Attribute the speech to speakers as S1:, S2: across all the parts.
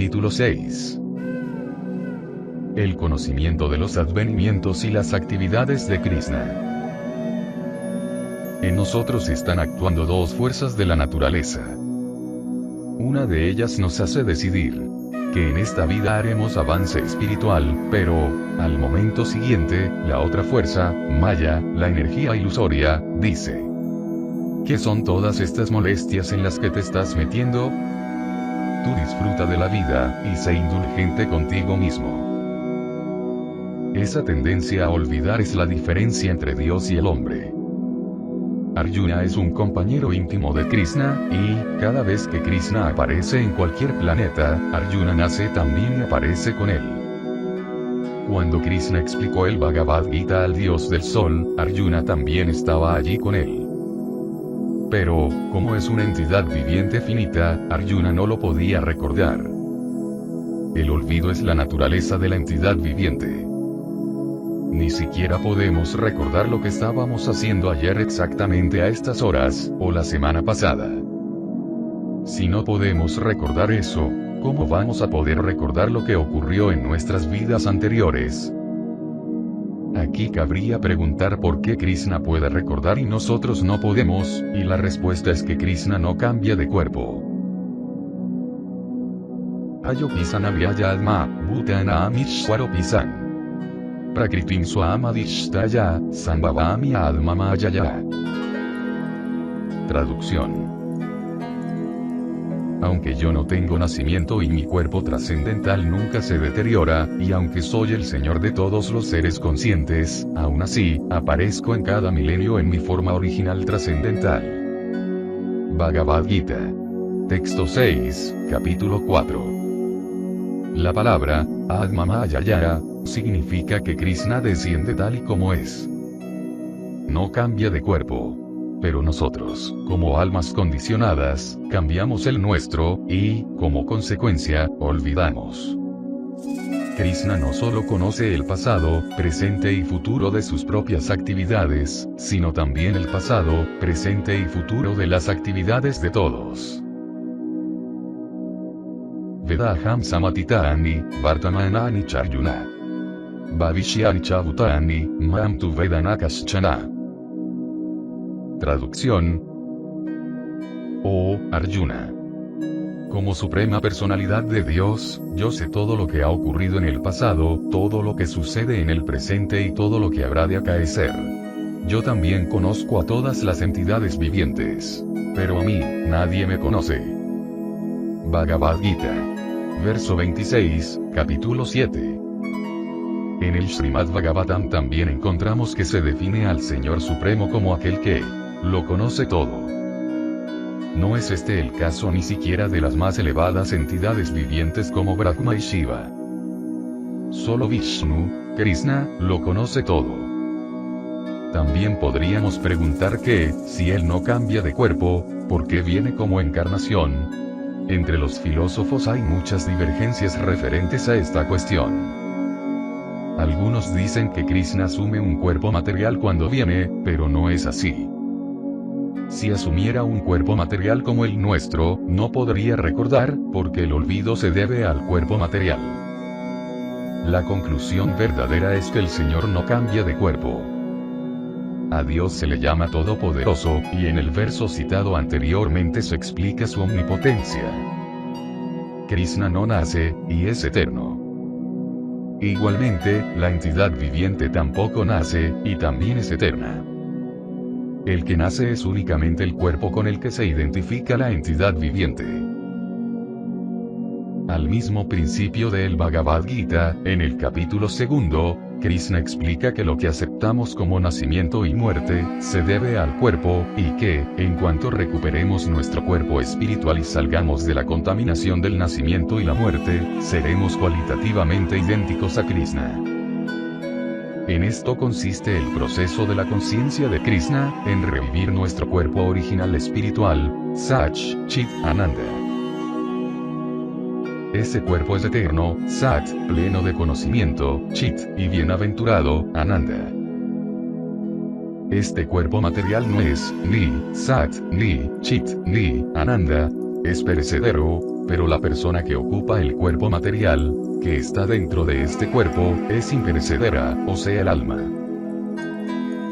S1: capítulo 6. El conocimiento de los advenimientos y las actividades de Krishna. En nosotros están actuando dos fuerzas de la naturaleza. Una de ellas nos hace decidir que en esta vida haremos avance espiritual, pero, al momento siguiente, la otra fuerza, Maya, la energía ilusoria, dice: ¿qué son todas estas molestias en las que te estás metiendo? Tú disfruta de la vida, y sé indulgente contigo mismo. Esa tendencia a olvidar es la diferencia entre Dios y el hombre. Arjuna es un compañero íntimo de Krishna, y, cada vez que Krishna aparece en cualquier planeta, Arjuna nace también y aparece con él. Cuando Krishna explicó el Bhagavad Gita al dios del sol, Arjuna también estaba allí con él. Pero, como es una entidad viviente finita, Arjuna no lo podía recordar. El olvido es la naturaleza de la entidad viviente. Ni siquiera podemos recordar lo que estábamos haciendo ayer exactamente a estas horas, o la semana pasada. Si no podemos recordar eso, ¿cómo vamos a poder recordar lo que ocurrió en nuestras vidas anteriores? Aquí cabría preguntar por qué Krishna puede recordar y nosotros no podemos, y la respuesta es que Krishna no cambia de cuerpo. Ayopisana vyayadma, bhutana amishwaropisan. Prakritim swamadishtaya, sambhavami admamayaya. Traducción. Aunque yo no tengo nacimiento y mi cuerpo trascendental nunca se deteriora, y aunque soy el Señor de todos los seres conscientes, aún así, aparezco en cada milenio en mi forma original trascendental. Bhagavad Gita. Texto 6, capítulo 4. La palabra, Admamayaya, significa que Krishna desciende tal y como es. No cambia de cuerpo. Pero nosotros, como almas condicionadas, cambiamos el nuestro, y, como consecuencia, olvidamos. Krishna no solo conoce el pasado, presente y futuro de sus propias actividades, sino también el pasado, presente y futuro de las actividades de todos. Vedaham samatitani, vartamanani charjuna. Bhavishyani chavutani, mam tu vedanakaschana. Traducción. Oh, Arjuna. Como suprema personalidad de Dios, yo sé todo lo que ha ocurrido en el pasado, todo lo que sucede en el presente y todo lo que habrá de acaecer. Yo también conozco a todas las entidades vivientes. Pero a mí, nadie me conoce. Bhagavad Gita. Verso 26, capítulo 7. En el Srimad Bhagavatam también encontramos que se define al Señor Supremo como aquel que lo conoce todo. No es este el caso ni siquiera de las más elevadas entidades vivientes como Brahma y Shiva. Solo Vishnu, Krishna, lo conoce todo. También podríamos preguntar que, si él no cambia de cuerpo, ¿por qué viene como encarnación? Entre los filósofos hay muchas divergencias referentes a esta cuestión. Algunos dicen que Krishna asume un cuerpo material cuando viene, pero no es así. Si asumiera un cuerpo material como el nuestro, no podría recordar, porque el olvido se debe al cuerpo material. La conclusión verdadera es que el Señor no cambia de cuerpo. A Dios se le llama todopoderoso, y en el verso citado anteriormente se explica su omnipotencia. Krishna no nace, y es eterno. Igualmente, la entidad viviente tampoco nace, y también es eterna. El que nace es únicamente el cuerpo con el que se identifica la entidad viviente. Al mismo principio del Bhagavad Gita, en el capítulo 2, Krishna explica que lo que aceptamos como nacimiento y muerte, se debe al cuerpo, y que, en cuanto recuperemos nuestro cuerpo espiritual y salgamos de la contaminación del nacimiento y la muerte, seremos cualitativamente idénticos a Krishna. En esto consiste el proceso de la conciencia de Krishna, en revivir nuestro cuerpo original espiritual, Sach, Chit, Ananda. Ese cuerpo es eterno, Sat, pleno de conocimiento, Chit, y bienaventurado, Ananda. Este cuerpo material no es, ni, Sat, ni, Chit, ni, Ananda, es perecedero, Pero la persona que ocupa el cuerpo material, que está dentro de este cuerpo, es imperecedera, o sea el alma.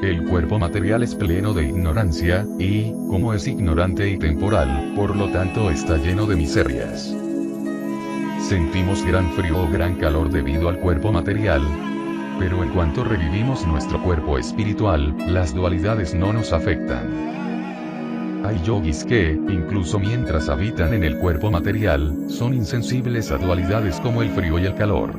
S1: El cuerpo material es pleno de ignorancia, y, como es ignorante y temporal, por lo tanto está lleno de miserias. Sentimos gran frío o gran calor debido al cuerpo material, pero en cuanto revivimos nuestro cuerpo espiritual, las dualidades no nos afectan. Hay yogis que, incluso mientras habitan en el cuerpo material, son insensibles a dualidades como el frío y el calor.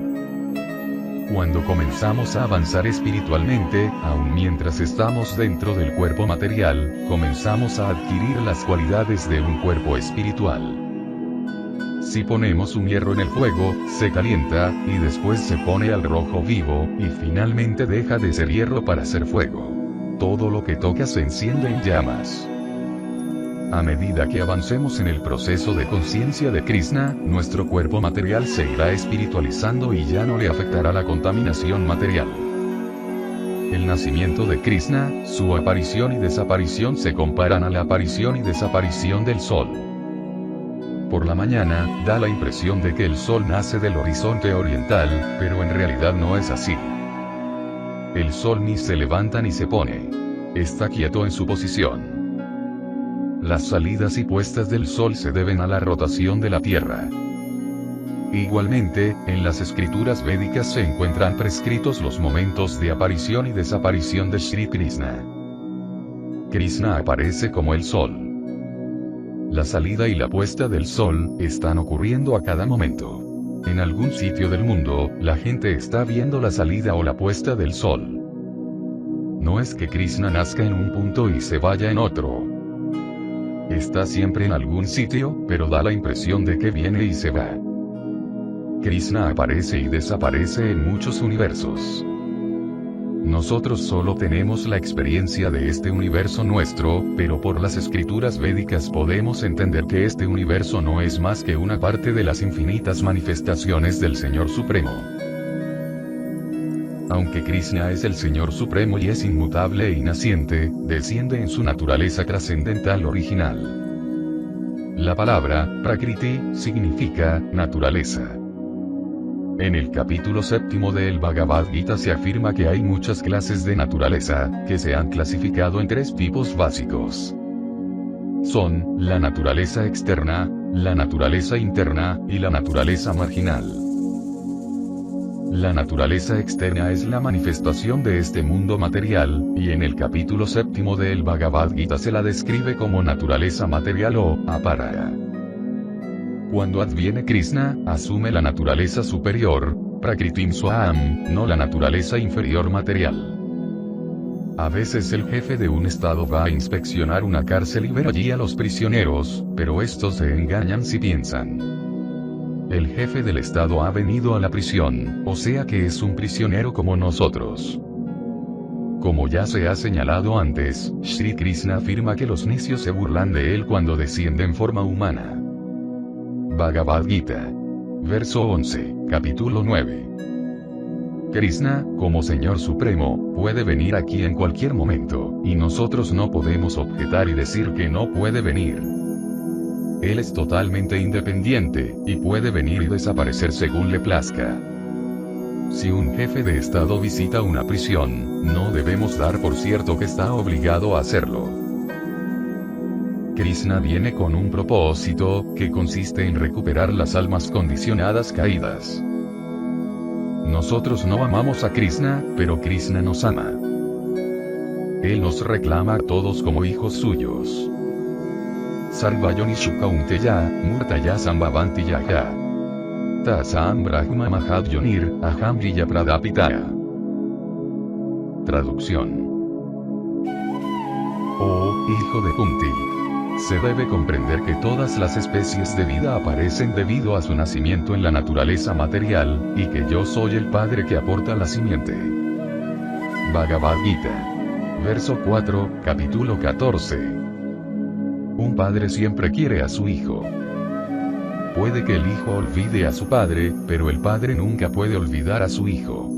S1: Cuando comenzamos a avanzar espiritualmente, aun mientras estamos dentro del cuerpo material, comenzamos a adquirir las cualidades de un cuerpo espiritual. Si ponemos un hierro en el fuego, se calienta, y después se pone al rojo vivo, y finalmente deja de ser hierro para ser fuego. Todo lo que toca se enciende en llamas. A medida que avancemos en el proceso de conciencia de Krishna, nuestro cuerpo material se irá espiritualizando y ya no le afectará la contaminación material. El nacimiento de Krishna, su aparición y desaparición se comparan a la aparición y desaparición del sol. Por la mañana, da la impresión de que el sol nace del horizonte oriental, pero en realidad no es así. El sol ni se levanta ni se pone. Está quieto en su posición. Las salidas y puestas del sol se deben a la rotación de la Tierra. Igualmente, en las escrituras védicas se encuentran prescritos los momentos de aparición y desaparición de Shri Krishna. Krishna aparece como el sol. La salida y la puesta del sol están ocurriendo a cada momento. En algún sitio del mundo, la gente está viendo la salida o la puesta del sol. No es que Krishna nazca en un punto y se vaya en otro. Está siempre en algún sitio, pero da la impresión de que viene y se va. Krishna aparece y desaparece en muchos universos. Nosotros solo tenemos la experiencia de este universo nuestro, pero por las escrituras védicas podemos entender que este universo no es más que una parte de las infinitas manifestaciones del Señor Supremo. Aunque Krishna es el Señor Supremo y es inmutable e inaciente, desciende en su naturaleza trascendental original. La palabra, Prakriti, significa, naturaleza. En el capítulo 7 del Bhagavad Gita se afirma que hay muchas clases de naturaleza, que se han clasificado en 3 tipos básicos. Son, la naturaleza externa, la naturaleza interna, y la naturaleza marginal. La naturaleza externa es la manifestación de este mundo material, y en el capítulo 7 del Bhagavad Gita se la describe como naturaleza material o apara. Cuando adviene Krishna, asume la naturaleza superior, Prakritim Swam, no la naturaleza inferior material. A veces el jefe de un estado va a inspeccionar una cárcel y ver allí a los prisioneros, pero estos se engañan si piensan: el jefe del estado ha venido a la prisión, o sea que es un prisionero como nosotros. Como ya se ha señalado antes, Shri Krishna afirma que los necios se burlan de él cuando desciende en forma humana. Bhagavad Gita. Verso 11, capítulo 9. Krishna, como Señor Supremo, puede venir aquí en cualquier momento, y nosotros no podemos objetar y decir que no puede venir. Él es totalmente independiente, y puede venir y desaparecer según le plazca. Si un jefe de estado visita una prisión, no debemos dar por cierto que está obligado a hacerlo. Krishna viene con un propósito, que consiste en recuperar las almas condicionadas caídas. Nosotros no amamos a Krishna, pero Krishna nos ama. Él nos reclama a todos como hijos suyos. Sarvayonishu kaunteya, murtaya sambhavanti yaha. Tasam brahma mahadyonir, aham yiya pradapitaya. Traducción. Oh, hijo de Kunti. Se debe comprender que todas las especies de vida aparecen debido a su nacimiento en la naturaleza material, y que yo soy el Padre que aporta la simiente. Bhagavad Gita. Verso 4, capítulo 14. Un padre siempre quiere a su hijo. Puede que el hijo olvide a su padre, pero el padre nunca puede olvidar a su hijo.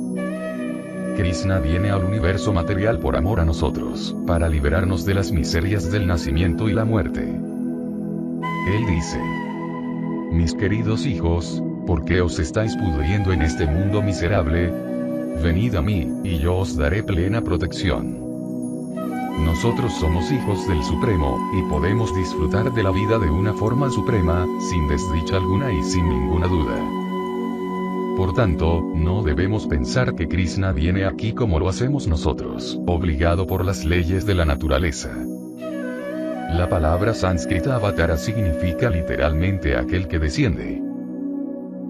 S1: Krishna viene al universo material por amor a nosotros, para liberarnos de las miserias del nacimiento y la muerte. Él dice: mis queridos hijos, ¿por qué os estáis pudriendo en este mundo miserable? Venid a mí, y yo os daré plena protección. Nosotros somos hijos del Supremo, y podemos disfrutar de la vida de una forma suprema, sin desdicha alguna y sin ninguna duda. Por tanto, no debemos pensar que Krishna viene aquí como lo hacemos nosotros, obligado por las leyes de la naturaleza. La palabra sánscrita avatara significa literalmente aquel que desciende.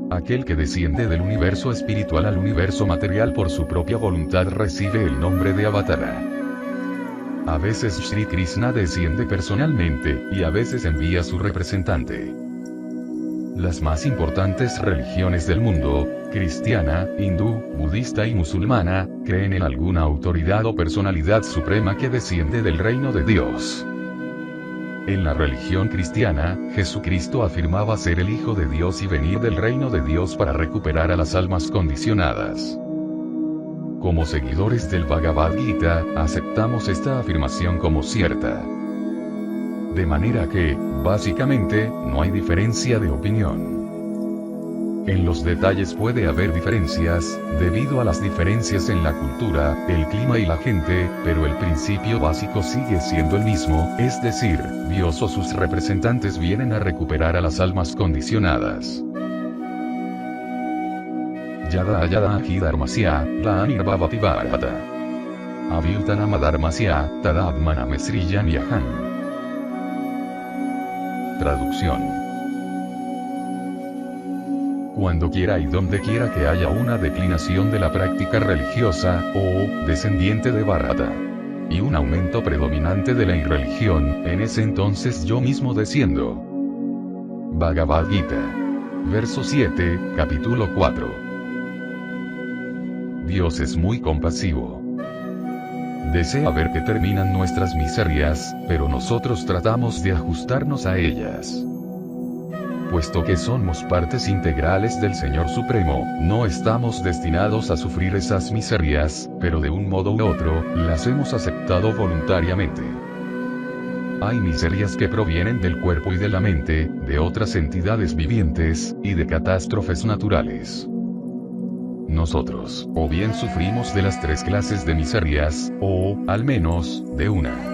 S1: Aquel que desciende del universo espiritual al universo material por su propia voluntad recibe el nombre de avatara. A veces Sri Krishna desciende personalmente, y a veces envía su representante. Las más importantes religiones del mundo, cristiana, hindú, budista y musulmana, creen en alguna autoridad o personalidad suprema que desciende del reino de Dios. En la religión cristiana, Jesucristo afirmaba ser el Hijo de Dios y venir del reino de Dios para recuperar a las almas condicionadas. Como seguidores del Bhagavad Gita, aceptamos esta afirmación como cierta. De manera que, básicamente, no hay diferencia de opinión. En los detalles puede haber diferencias, debido a las diferencias en la cultura, el clima y la gente, pero el principio básico sigue siendo el mismo, es decir, Dios o sus representantes vienen a recuperar a las almas condicionadas. Yada yada hi dharmasya, la anirbhavati bharata. Avyutanama dharmasya, tadadmanam sriyan yahan. Traducción. Cuando quiera y donde quiera que haya una declinación de la práctica religiosa, o descendiente de Bharata, y un aumento predominante de la irreligión, en ese entonces yo mismo desciendo. Bhagavad Gita. Verso 7, capítulo 4. Dios es muy compasivo. Desea ver que terminan nuestras miserias, pero nosotros tratamos de ajustarnos a ellas. Puesto que somos partes integrales del Señor Supremo, no estamos destinados a sufrir esas miserias, pero de un modo u otro, las hemos aceptado voluntariamente. Hay miserias que provienen del cuerpo y de la mente, de otras entidades vivientes, y de catástrofes naturales. Nosotros, o bien sufrimos de las tres clases de miserias, o, al menos, de una.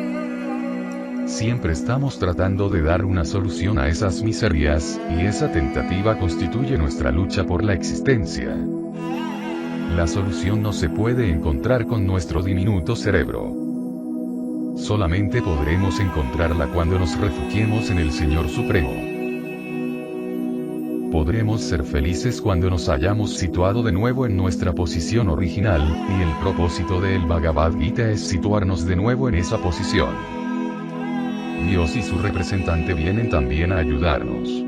S1: Siempre estamos tratando de dar una solución a esas miserias, y esa tentativa constituye nuestra lucha por la existencia. La solución no se puede encontrar con nuestro diminuto cerebro. Solamente podremos encontrarla cuando nos refugiemos en el Señor Supremo. Podremos ser felices cuando nos hayamos situado de nuevo en nuestra posición original, y el propósito del Bhagavad Gita es situarnos de nuevo en esa posición. Dios y su representante vienen también a ayudarnos.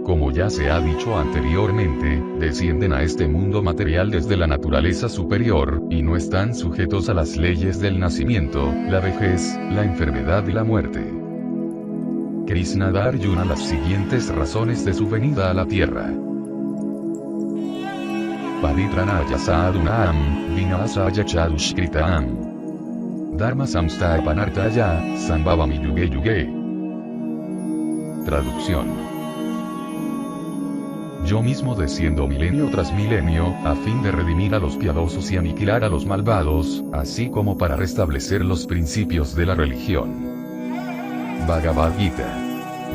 S1: Como ya se ha dicho anteriormente, descienden a este mundo material desde la naturaleza superior, y no están sujetos a las leyes del nacimiento, la vejez, la enfermedad y la muerte. Krishna da a Arjuna las siguientes razones de su venida a la tierra. Paritranaya sadunam, vinasaya chadushkritam. Dharma samsthapanartaya, sambhavami yuge yuge. Traducción. Yo mismo desciendo milenio tras milenio, a fin de redimir a los piadosos y aniquilar a los malvados, así como para restablecer los principios de la religión. Bhagavad Gita.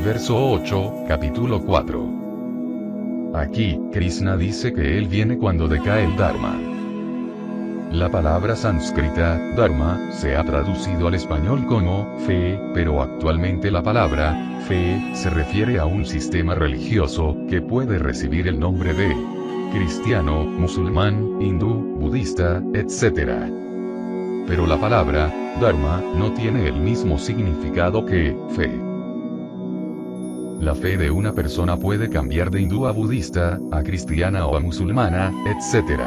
S1: Verso 8, capítulo 4. Aquí, Krishna dice que él viene cuando decae el Dharma. La palabra sánscrita, dharma, se ha traducido al español como fe, pero actualmente la palabra fe se refiere a un sistema religioso que puede recibir el nombre de cristiano, musulmán, hindú, budista, etc. Pero la palabra dharma no tiene el mismo significado que fe. La fe de una persona puede cambiar de hindú a budista, a cristiana o a musulmana, etc.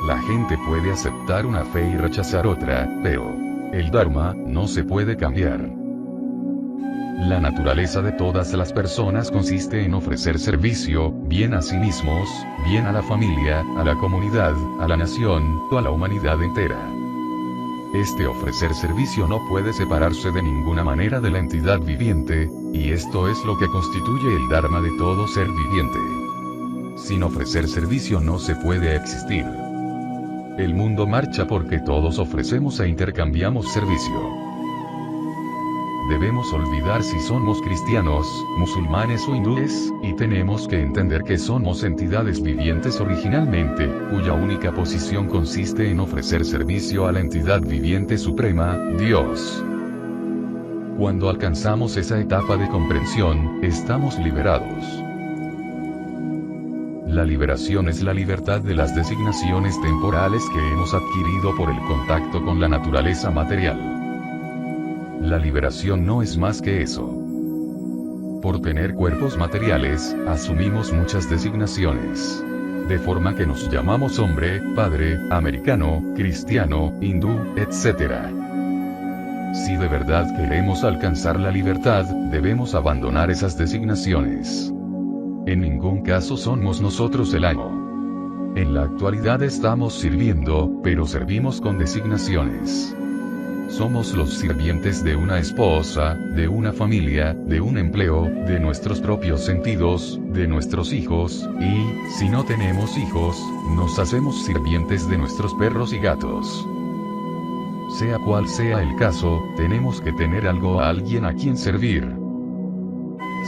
S1: La gente puede aceptar una fe y rechazar otra, pero el Dharma no se puede cambiar. La naturaleza de todas las personas consiste en ofrecer servicio, bien a sí mismos, bien a la familia, a la comunidad, a la nación, o a la humanidad entera. Este ofrecer servicio no puede separarse de ninguna manera de la entidad viviente, y esto es lo que constituye el Dharma de todo ser viviente. Sin ofrecer servicio no se puede existir. El mundo marcha porque todos ofrecemos e intercambiamos servicio. Debemos olvidar si somos cristianos, musulmanes o hindúes, y tenemos que entender que somos entidades vivientes originalmente, cuya única posición consiste en ofrecer servicio a la entidad viviente suprema, Dios. Cuando alcanzamos esa etapa de comprensión, estamos liberados. La liberación es la libertad de las designaciones temporales que hemos adquirido por el contacto con la naturaleza material. La liberación no es más que eso. Por tener cuerpos materiales, asumimos muchas designaciones. De forma que nos llamamos hombre, padre, americano, cristiano, hindú, etc. Si de verdad queremos alcanzar la libertad, debemos abandonar esas designaciones. En ningún caso somos nosotros el amo. En la actualidad estamos sirviendo, pero servimos con designaciones. Somos los sirvientes de una esposa, de una familia, de un empleo, de nuestros propios sentidos, de nuestros hijos, y, si no tenemos hijos, nos hacemos sirvientes de nuestros perros y gatos. Sea cual sea el caso, tenemos que tener algo o alguien a quien servir.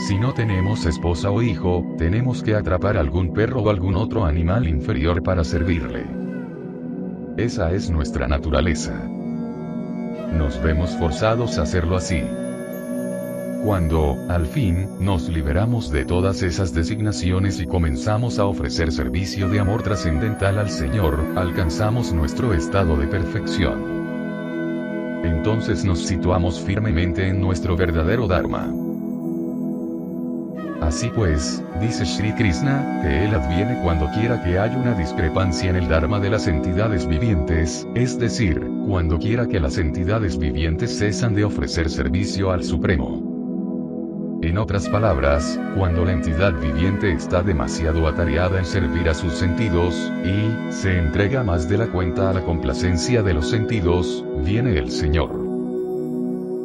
S1: Si no tenemos esposa o hijo, tenemos que atrapar algún perro o algún otro animal inferior para servirle. Esa es nuestra naturaleza. Nos vemos forzados a hacerlo así. Cuando, al fin, nos liberamos de todas esas designaciones y comenzamos a ofrecer servicio de amor trascendental al Señor, alcanzamos nuestro estado de perfección. Entonces nos situamos firmemente en nuestro verdadero Dharma. Así pues, dice Sri Krishna, que Él adviene cuando quiera que haya una discrepancia en el Dharma de las entidades vivientes, es decir, cuando quiera que las entidades vivientes cesan de ofrecer servicio al Supremo. En otras palabras, cuando la entidad viviente está demasiado atareada en servir a sus sentidos, y se entrega más de la cuenta a la complacencia de los sentidos, viene el Señor.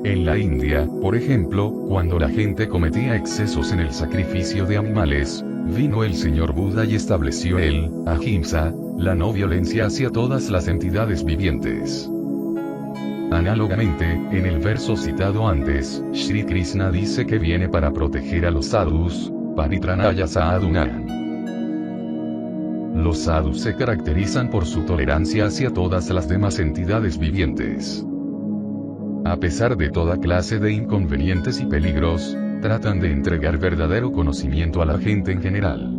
S1: En la India, por ejemplo, cuando la gente cometía excesos en el sacrificio de animales, vino el Señor Buda y estableció el ahimsa, la no violencia hacia todas las entidades vivientes. Análogamente, en el verso citado antes, Sri Krishna dice que viene para proteger a los sadhus, paritranaya sadhunam. Los sadhus se caracterizan por su tolerancia hacia todas las demás entidades vivientes. A pesar de toda clase de inconvenientes y peligros, tratan de entregar verdadero conocimiento a la gente en general.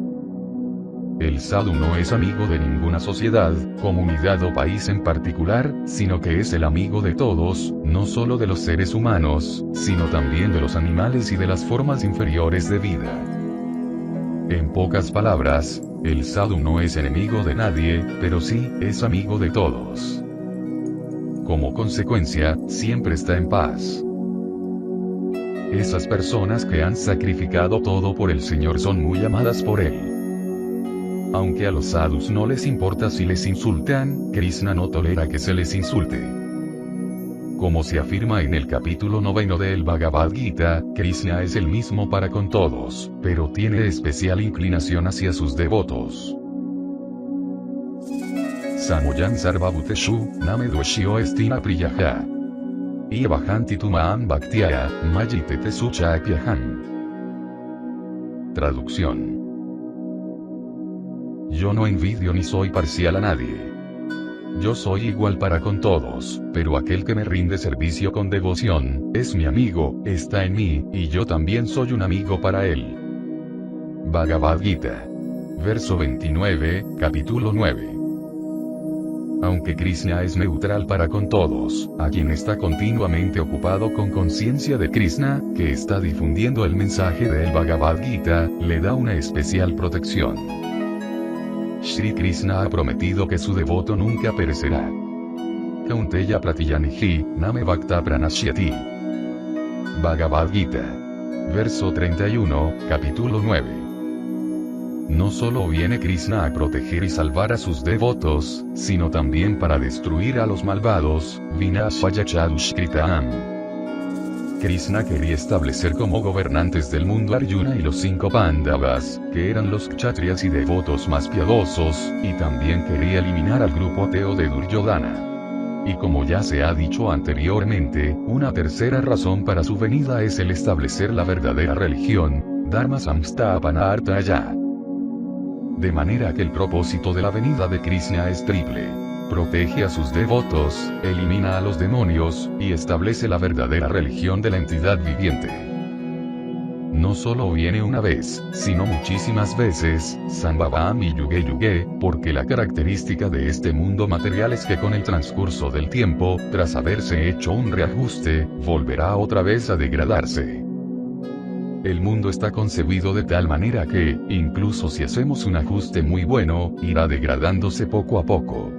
S1: El sadhu no es amigo de ninguna sociedad, comunidad o país en particular, sino que es el amigo de todos, no solo de los seres humanos, sino también de los animales y de las formas inferiores de vida. En pocas palabras, el sadhu no es enemigo de nadie, pero sí, es amigo de todos. Como consecuencia, siempre está en paz. Esas personas que han sacrificado todo por el Señor son muy amadas por Él. Aunque a los sadhus no les importa si les insultan, Krishna no tolera que se les insulte. Como se afirma en el capítulo 9 del Bhagavad Gita, Krishna es el mismo para con todos, pero tiene especial inclinación hacia sus devotos. Samoyan sarvabhuteshu, name dveshyo estina priyaha. Y bajanti tumaan bhaktiaya, mayitete suchapyahan. Traducción. Yo no envidio ni soy parcial a nadie. Yo soy igual para con todos, pero aquel que me rinde servicio con devoción, es mi amigo, está en mí, y yo también soy un amigo para él. Bhagavad Gita. Verso 29, capítulo 9. Aunque Krishna es neutral para con todos, a quien está continuamente ocupado con conciencia de Krishna, que está difundiendo el mensaje del Bhagavad Gita, le da una especial protección. Sri Krishna ha prometido que su devoto nunca perecerá. Kaunteya pratiyanihi, name bhakta pranashyati. Bhagavad Gita. Verso 31, capítulo 9. No solo viene Krishna a proteger y salvar a sus devotos, sino también para destruir a los malvados, Vinashaya Chadushkritam. Krishna quería establecer como gobernantes del mundo a Arjuna y los 5 Pandavas, que eran los kshatriyas y devotos más piadosos, y también quería eliminar al grupo ateo de Duryodhana. Y como ya se ha dicho anteriormente, una tercera razón para su venida es el establecer la verdadera religión, Dharma Samsthapanarthaya. De manera que el propósito de la venida de Krishna es triple. Protege a sus devotos, elimina a los demonios, y establece la verdadera religión de la entidad viviente. No solo viene una vez, sino muchísimas veces, Sambhavam y Yuge Yuge, porque la característica de este mundo material es que con el transcurso del tiempo, tras haberse hecho un reajuste, volverá otra vez a degradarse. El mundo está concebido de tal manera que, incluso si hacemos un ajuste muy bueno, irá degradándose poco a poco.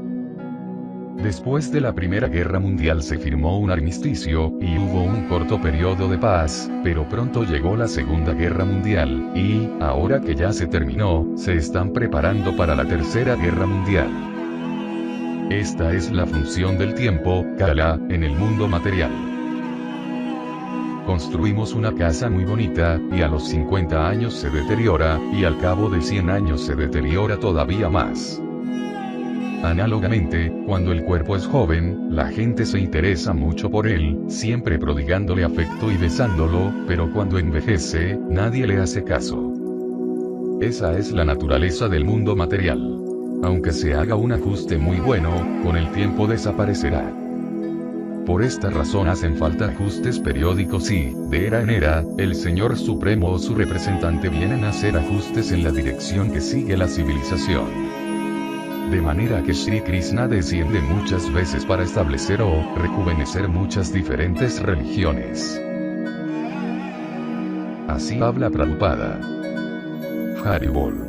S1: Después de la Primera Guerra Mundial se firmó un armisticio, y hubo un corto periodo de paz, pero pronto llegó la Segunda Guerra Mundial, y, ahora que ya se terminó, se están preparando para la Tercera Guerra Mundial. Esta es la función del tiempo, Kala, en el mundo material. Construimos una casa muy bonita, y a los 50 años se deteriora, y al cabo de 100 años se deteriora todavía más. Análogamente, cuando el cuerpo es joven, la gente se interesa mucho por él, siempre prodigándole afecto y besándolo, pero cuando envejece, nadie le hace caso. Esa es la naturaleza del mundo material. Aunque se haga un ajuste muy bueno, con el tiempo desaparecerá. Por esta razón hacen falta ajustes periódicos y, de era en era, el Señor Supremo o su representante vienen a hacer ajustes en la dirección que sigue la civilización. De manera que Sri Krishna desciende muchas veces para establecer o rejuvenecer muchas diferentes religiones. Así habla Prabhupada. Haribol.